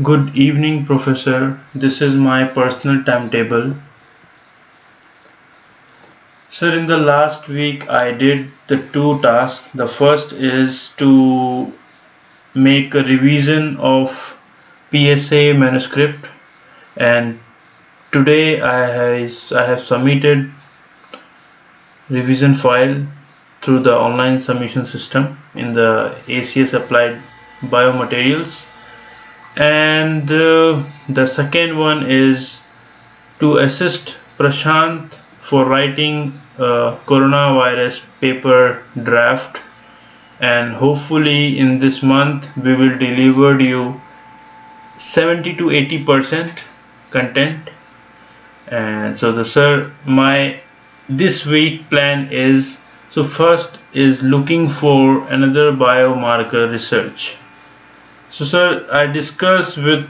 Good evening, Professor. This is my personal timetable. Sir, in the last week, I did the two tasks. The first is to make a revision of PSA manuscript, and today I have submitted revision file through the online submission system in the ACS Applied Biomaterials. And the second one is to assist Prashant for writing a coronavirus paper draft, and hopefully in this month we will deliver you 70 to 80% content. And so the sir my this week plan is, so first is looking for another biomarker research. So, sir, I discussed with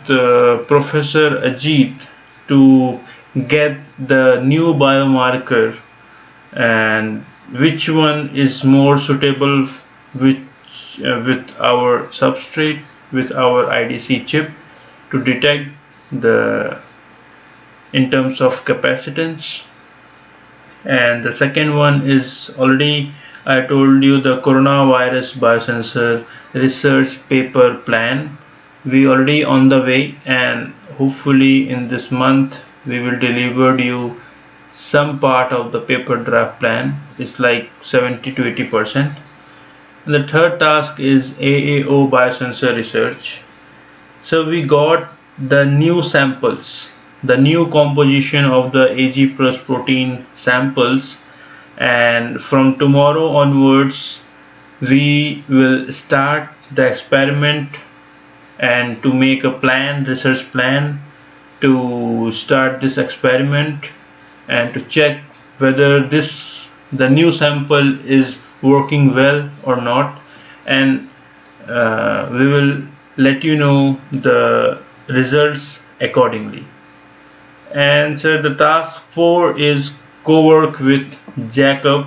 Professor Ajit to get the new biomarker and which one is more suitable with our substrate, with our IDC chip to detect the in terms of capacitance. And the second one is already I told you, the coronavirus biosensor research paper plan. We already on the way, and hopefully in this month we will deliver you some part of the paper draft plan. It's like 70 to 80%. And the third task is AAO biosensor research. So we got the new samples, the new composition of the AG plus protein samples, and from tomorrow onwards we will start the experiment and to make a plan, research plan, to start this experiment and to check whether this the new sample is working well or not. And we will let you know the results accordingly. And so the task 4 is co-work with Jacob.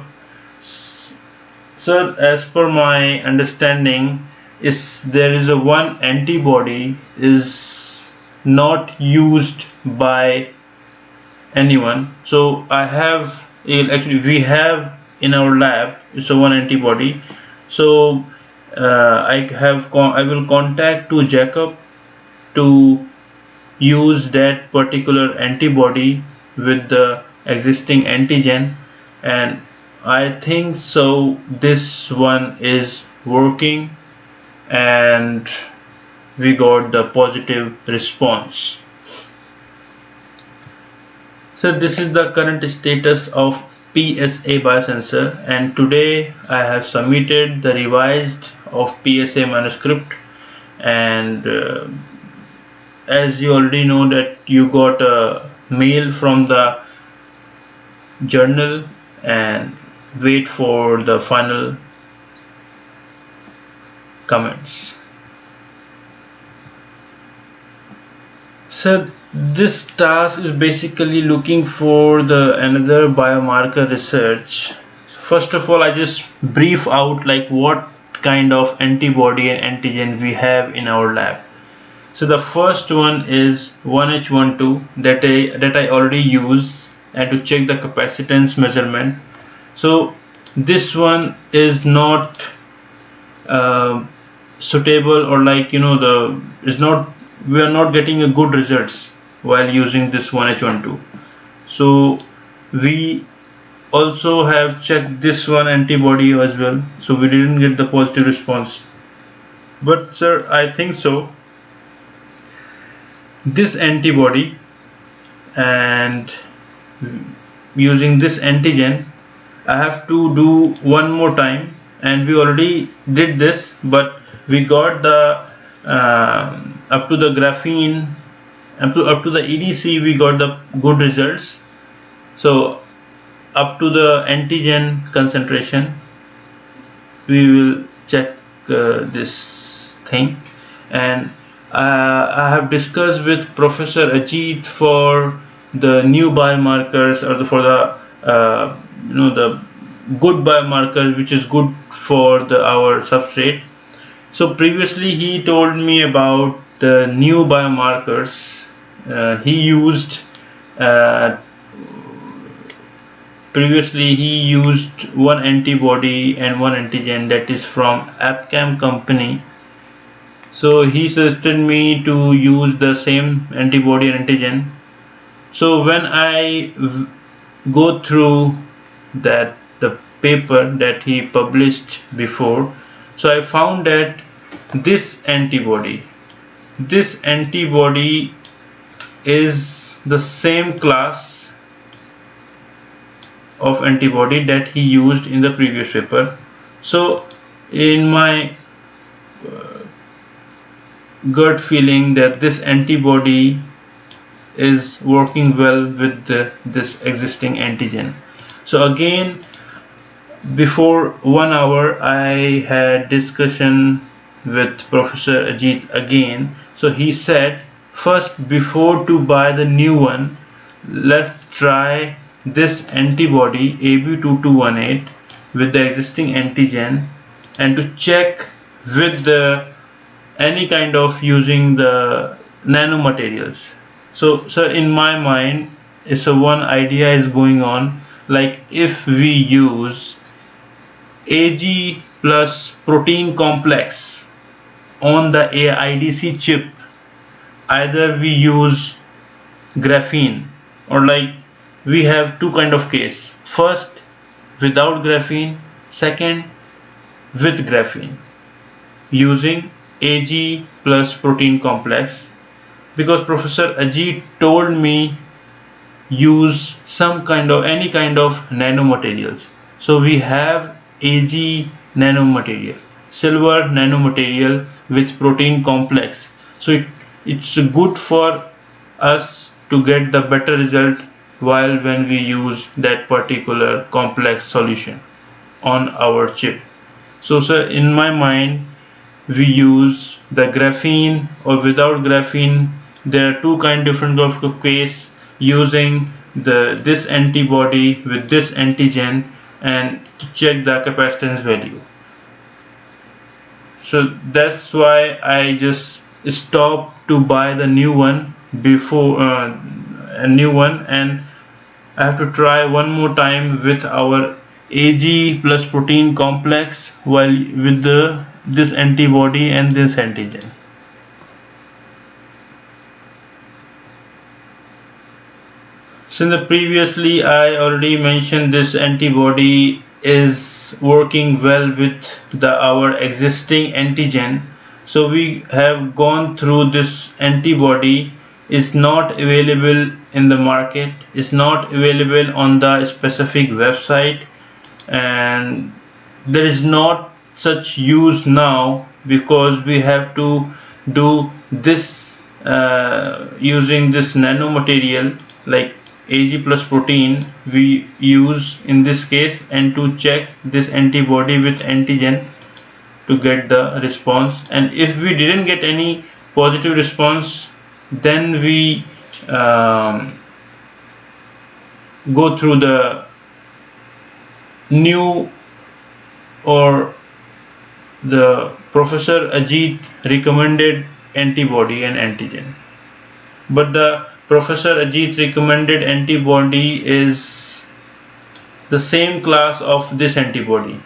Sir, as per my understanding, is there is a one antibody is not used by anyone. So I have actually we have in our lab it's a one antibody. So I will contact to Jacob to use that particular antibody with the existing antigen, and I think so this one is working and we got the positive response. So this is the current status of PSA biosensor, and today I have submitted the revised of PSA manuscript. And as you already know that you got a mail from the journal, and wait for the final comments. So this task is basically looking for the another biomarker research. First of all, I just brief out like what kind of antibody and antigen we have in our lab. So the first one is 1H12 that I already use and to check the capacitance measurement. So this one is not uh, suitable, or like the is not we are not getting a good results while using this 1H12. So we also have checked this one antibody as well, so we didn't get the positive response. But sir, I think so this antibody and using this antigen I have to do one more time, and we already did this, but we got the up to the graphene, up to the EDC we got the good results. So up to the antigen concentration we will check this thing. And I have discussed with Professor Ajit for the new biomarkers, or for the the good biomarker which is good for our substrate. So previously he told me about the new biomarkers. He used uh, Previously he used one antibody and one antigen that is from Abcam company. So he suggested me to use the same antibody and antigen. So when I go through that the paper that he published before, so I found that this antibody is the same class of antibody that he used in the previous paper. So in my gut feeling that this antibody is working well with this existing antigen. So again, before 1 hour I had discussion with Professor Ajit again. So he said, first, before to buy the new one, let's try this antibody AB2218 with the existing antigen, and to check with the any kind of using the nanomaterials. So in my mind, so one idea is going on, like if we use Ag plus protein complex on the AIDC chip, either we use graphene, or like we have two kind of case: first without graphene, second with graphene, using Ag plus protein complex. Because Professor Ajit told me use some kind of any kind of nanomaterials. So we have Ag nanomaterial, silver nanomaterial with protein complex. So it's good for us to get the better result while when we use that particular complex solution on our chip. So in my mind, we use the graphene or without graphene. There are two kind different of case, using this antibody with this antigen and to check the capacitance value. So that's why I just stopped to buy the new one before a new one, and I have to try one more time with our Ag plus protein complex while with this antibody and this antigen. So in the previously I already mentioned this antibody is working well with our existing antigen. So we have gone through this antibody is not available in the market, is not available on the specific website, and there is not such use now because we have to do this using this nanomaterial like Ag plus protein we use in this case, and to check this antibody with antigen to get the response. And if we didn't get any positive response, then we go through the new or the Professor Ajit recommended antibody and antigen. But the Professor Ajit recommended antibody is the same class of this antibody,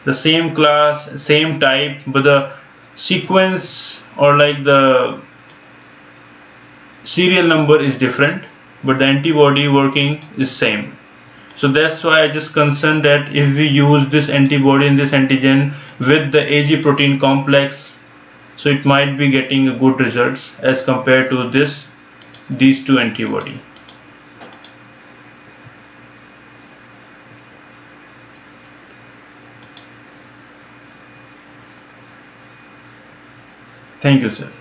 the same class, same type, but the sequence or like the serial number is different, but the antibody working is same. So that's why I just concerned that if we use this antibody and this antigen with the Ag protein complex, so it might be getting a good results as compared to these two antibody. Thank you, sir.